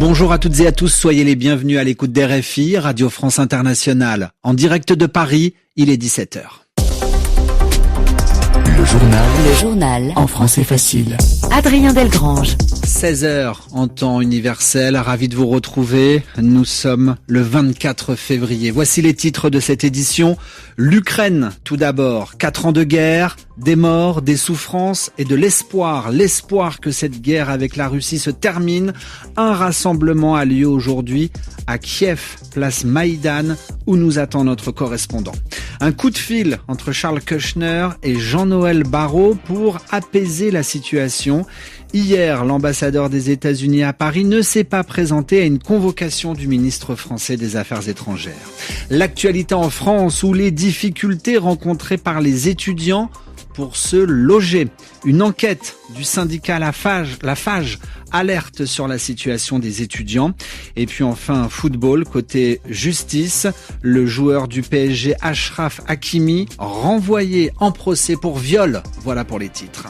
Bonjour à toutes et à tous, soyez les bienvenus à l'écoute d'RFI, Radio France Internationale. En direct de Paris, il est 17h. Le journal en français facile. Adrien Delgrange. 16h en temps universel, ravi de vous retrouver. Nous sommes le 24 février. Voici les titres de cette édition. L'Ukraine, tout d'abord. 4 ans de guerre, des morts, des souffrances et de l'espoir. L'espoir que cette guerre avec la Russie se termine. Un rassemblement a lieu aujourd'hui à Kiev, place Maïdan, où nous attend notre correspondant. Un coup de fil entre Charles Kushner et Jean-Noël Barrot pour apaiser la situation. Hier, l'ambassadeur des États-Unis à Paris ne s'est pas présenté à une convocation du ministre français des Affaires étrangères. L'actualité en France où les difficultés rencontrées par les étudiants pour se loger. Une enquête du syndicat Lafage alerte sur la situation des étudiants. Et puis enfin, football, côté justice, le joueur du PSG Achraf Hakimi renvoyé en procès pour viol. Voilà pour les titres.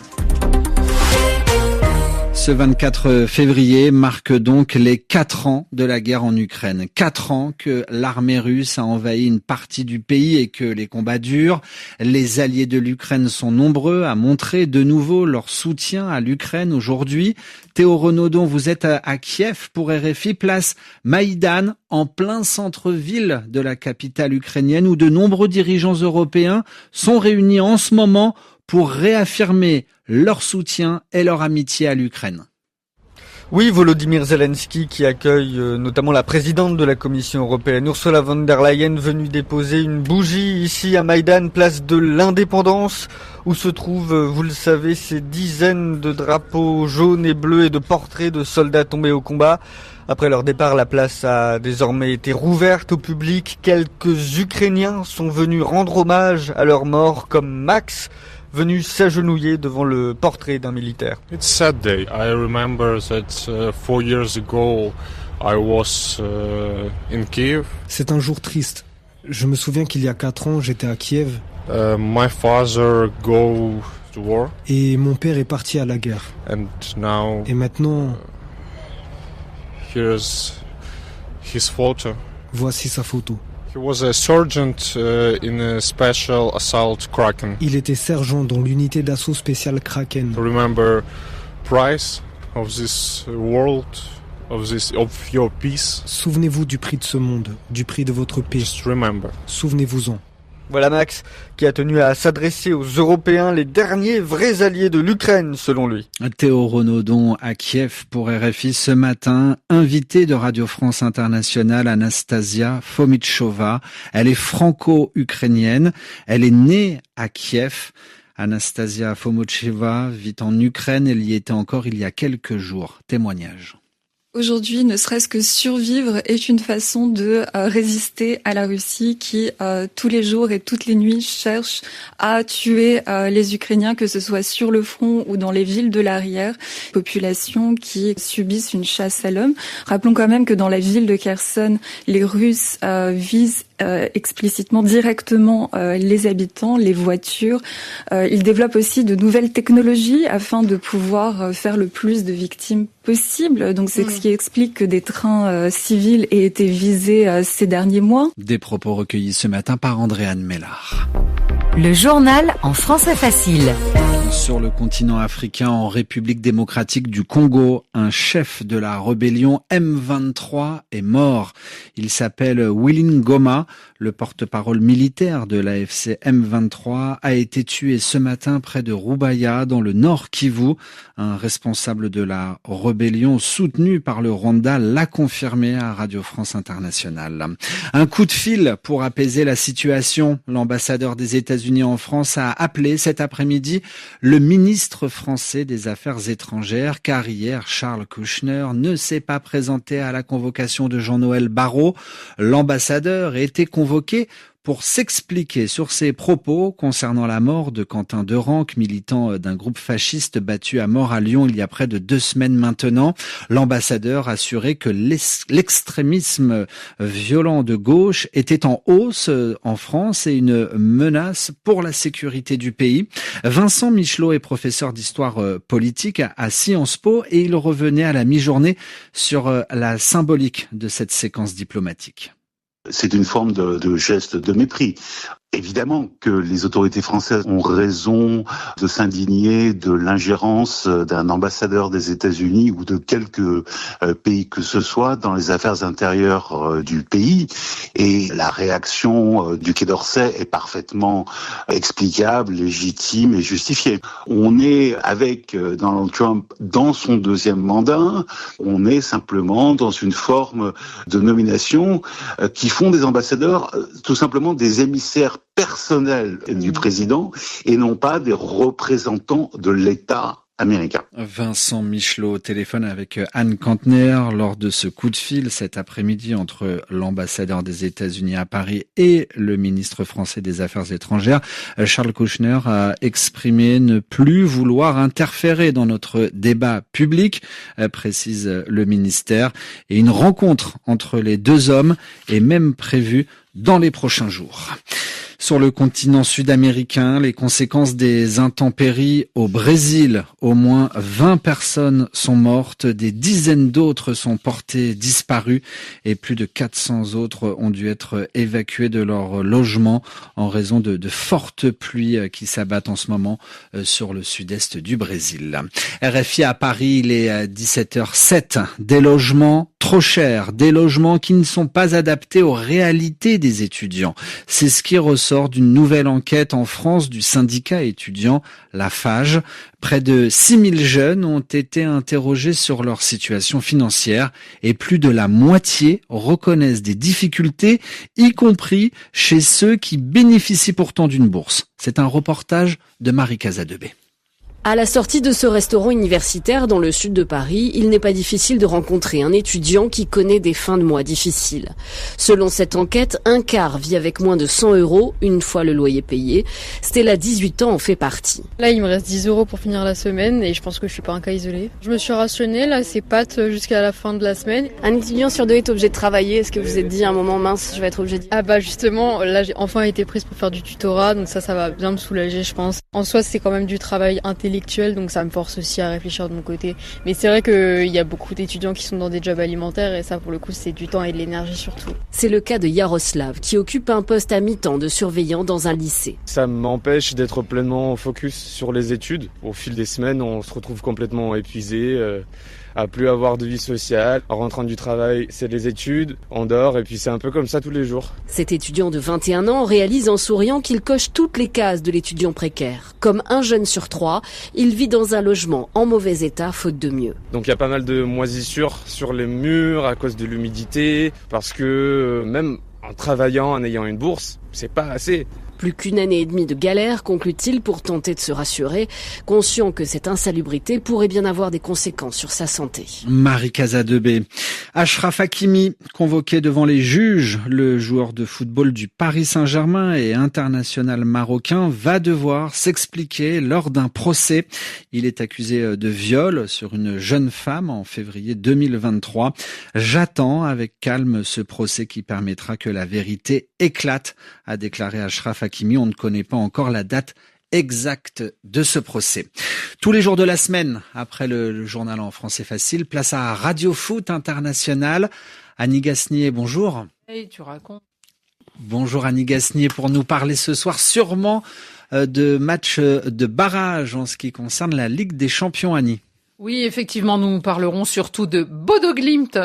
Ce 24 février marque donc les 4 ans de la guerre en Ukraine. 4 ans que l'armée russe a envahi une partie du pays et que les combats durent. Les alliés de l'Ukraine sont nombreux à montrer de nouveau leur soutien à l'Ukraine aujourd'hui. Théo Renaudon, vous êtes à Kiev pour RFI, place Maïdan, en plein centre-ville de la capitale ukrainienne où de nombreux dirigeants européens sont réunis en ce moment pour réaffirmer leur soutien et leur amitié à l'Ukraine. Oui, Volodymyr Zelensky qui accueille notamment la présidente de la Commission européenne, Ursula von der Leyen, venue déposer une bougie ici à Maïdan, place de l'Indépendance, où se trouvent, vous le savez, ces dizaines de drapeaux jaunes et bleus et de portraits de soldats tombés au combat. Après leur départ, la place a désormais été rouverte au public. Quelques Ukrainiens sont venus rendre hommage à leurs morts, comme Max, venu s'agenouiller devant le portrait d'un militaire. It's a sad day. I remember that 4 years ago I was in Kiev. C'est un jour triste. Je me souviens qu'il y a 4 ans, j'étais à Kiev. My father go to war. Et mon père est parti à la guerre. And now. Et maintenant. Here's his photo. Voici sa photo. He was a sergeant in a special assault Kraken. Il était sergent dans l'unité d'assaut spéciale Kraken. Remember price of this world, of your peace. Souvenez-vous du prix de ce monde, du prix de votre paix. Just remember. Souvenez-vous-en. Voilà Max, qui a tenu à s'adresser aux Européens, les derniers vrais alliés de l'Ukraine, selon lui. Théo Renaudon à Kiev pour RFI ce matin, invitée de Radio France Internationale, Anastasia Fomitchova. Elle est franco-ukrainienne, elle est née à Kiev. Anastasia Fomitchova vit en Ukraine, elle y était encore il y a quelques jours. Témoignage. Aujourd'hui, ne serait-ce que survivre est une façon de résister à la Russie qui, tous les jours et toutes les nuits, cherche à tuer les Ukrainiens, que ce soit sur le front ou dans les villes de l'arrière. Populations qui subissent une chasse à l'homme. Rappelons quand même que dans la ville de Kherson, les Russes visent explicitement, directement les habitants, les voitures. Ils développent aussi de nouvelles technologies afin de pouvoir faire le plus de victimes possible. Donc c'est ce qui explique que des trains civils aient été visés ces derniers mois. Des propos recueillis ce matin par Andréane Mellard. Le journal en français facile. Sur le continent africain, en République démocratique du Congo, un chef de la rébellion M23 est mort. Il s'appelle Willy Ngoma. Le porte-parole militaire de l'AFC M23 a été tué ce matin près de Rubaya, dans le nord Kivu. Un responsable de la rébellion soutenu par le Rwanda l'a confirmé à Radio France Internationale. Un coup de fil pour apaiser la situation. L'ambassadeur des États-Unis en France a appelé cet après-midi le ministre français des Affaires étrangères, car hier, Charles Kushner ne s'est pas présenté à la convocation de Jean-Noël Barrot. L'ambassadeur a été convoqué pour s'expliquer sur ses propos concernant la mort de Quentin Derenque, militant d'un groupe fasciste battu à mort à Lyon il y a près de 2 semaines maintenant. L'ambassadeur a assuré que l'extrémisme violent de gauche était en hausse en France et une menace pour la sécurité du pays. Vincent Michelot est professeur d'histoire politique à Sciences Po et il revenait à la mi-journée sur la symbolique de cette séquence diplomatique. C'est une forme de geste de mépris. Évidemment que les autorités françaises ont raison de s'indigner de l'ingérence d'un ambassadeur des États-Unis ou de quelque pays que ce soit dans les affaires intérieures du pays. Et la réaction du Quai d'Orsay est parfaitement explicable, légitime et justifiée. On est avec Donald Trump dans son 2e mandat, on est simplement dans une forme de nomination qui font des ambassadeurs tout simplement des émissaires personnels du président et non pas des représentants de l'État américain. Vincent Michelot au téléphone avec Anne Kantner lors de ce coup de fil cet après-midi entre l'ambassadeur des États-Unis à Paris et le ministre français des Affaires étrangères. Charles Kouchner a exprimé ne plus vouloir interférer dans notre débat public, précise le ministère. Et une rencontre entre les deux hommes est même prévue dans les prochains jours. Sur le continent sud-américain, les conséquences des intempéries au Brésil. Au moins 20 personnes sont mortes, des dizaines d'autres sont portées disparues et plus de 400 autres ont dû être évacuées de leur logement en raison de fortes pluies qui s'abattent en ce moment sur le sud-est du Brésil. RFI à Paris, il est 17h07. Des logements trop chers, des logements qui ne sont pas adaptés aux réalités des étudiants. C'est ce qui ressort d'une nouvelle enquête en France du syndicat étudiant Lafage. Près de 6000 jeunes ont été interrogés sur leur situation financière et plus de la moitié reconnaissent des difficultés, y compris chez ceux qui bénéficient pourtant d'une bourse. C'est un reportage de Marie Casadebé. À la sortie de ce restaurant universitaire dans le sud de Paris, il n'est pas difficile de rencontrer un étudiant qui connaît des fins de mois difficiles. Selon cette enquête, un quart vit avec moins de 100 € une fois le loyer payé. Stella, 18 ans, en fait partie. Là, il me reste 10 € pour finir la semaine et je pense que je suis pas un cas isolé. Je me suis rationnée, là, ces pâtes jusqu'à la fin de la semaine. Un étudiant sur 2 est obligé de travailler. Est-ce que vous vous êtes dit à un moment, mince, je vais être obligé de... Ah bah justement, là, j'ai enfin été prise pour faire du tutorat, donc ça va bien me soulager, je pense. En soi, c'est quand même du travail intellectuel, donc ça me force aussi à réfléchir de mon côté. Mais c'est vrai qu'il y a beaucoup d'étudiants qui sont dans des jobs alimentaires et ça, pour le coup, c'est du temps et de l'énergie surtout. C'est le cas de Yaroslav, qui occupe un poste à mi-temps de surveillant dans un lycée. Ça m'empêche d'être pleinement focus sur les études. Au fil des semaines, on se retrouve complètement épuisé, à plus avoir de vie sociale. En rentrant du travail, c'est les études, on dort et puis c'est un peu comme ça tous les jours. Cet étudiant de 21 ans réalise en souriant qu'il coche toutes les cases de l'étudiant précaire. Comme un jeune sur 3, il vit dans un logement en mauvais état faute de mieux. Donc il y a pas mal de moisissures sur les murs à cause de l'humidité, parce que même en travaillant, en ayant une bourse, c'est pas assez. Plus qu'une année et demie de galère, conclut-il pour tenter de se rassurer, conscient que cette insalubrité pourrait bien avoir des conséquences sur sa santé. Marie Casadebé. Achraf Hakimi, convoqué devant les juges, le joueur de football du Paris Saint-Germain et international marocain, va devoir s'expliquer lors d'un procès. Il est accusé de viol sur une jeune femme en février 2023. J'attends avec calme ce procès qui permettra que la vérité éclate, a déclaré Achraf Hakimi. On ne connaît pas encore la date exacte de ce procès. Tous les jours de la semaine, après le journal en français facile, place à Radio Foot International. Annie Gasnier, bonjour. Hey, tu racontes. Bonjour Annie Gasnier, pour nous parler ce soir sûrement de matchs de barrage en ce qui concerne la Ligue des Champions, Annie. Oui, effectivement, nous parlerons surtout de Bodo Glimt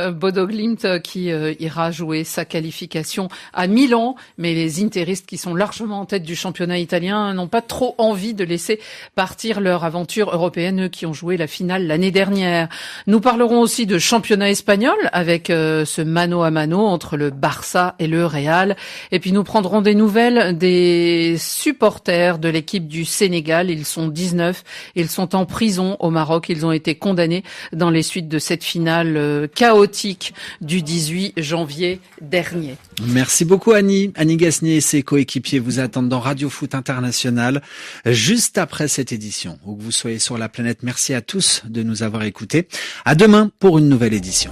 qui ira jouer sa qualification à Milan, mais les interistes qui sont largement en tête du championnat italien n'ont pas trop envie de laisser partir leur aventure européenne, eux qui ont joué la finale l'année dernière. Nous parlerons aussi de championnat espagnol avec ce mano à mano entre le Barça et le Real, et puis nous prendrons des nouvelles des supporters de l'équipe du Sénégal. Ils sont 19, ils sont en prison au Maroc, ils ont été condamnés dans les suites de cette finale chaotique du 18 janvier dernier. Merci beaucoup Annie. Annie Gasnier et ses coéquipiers vous attendent dans Radio Foot International juste après cette édition. Où que vous soyez sur la planète, merci à tous de nous avoir écoutés. À demain pour une nouvelle édition.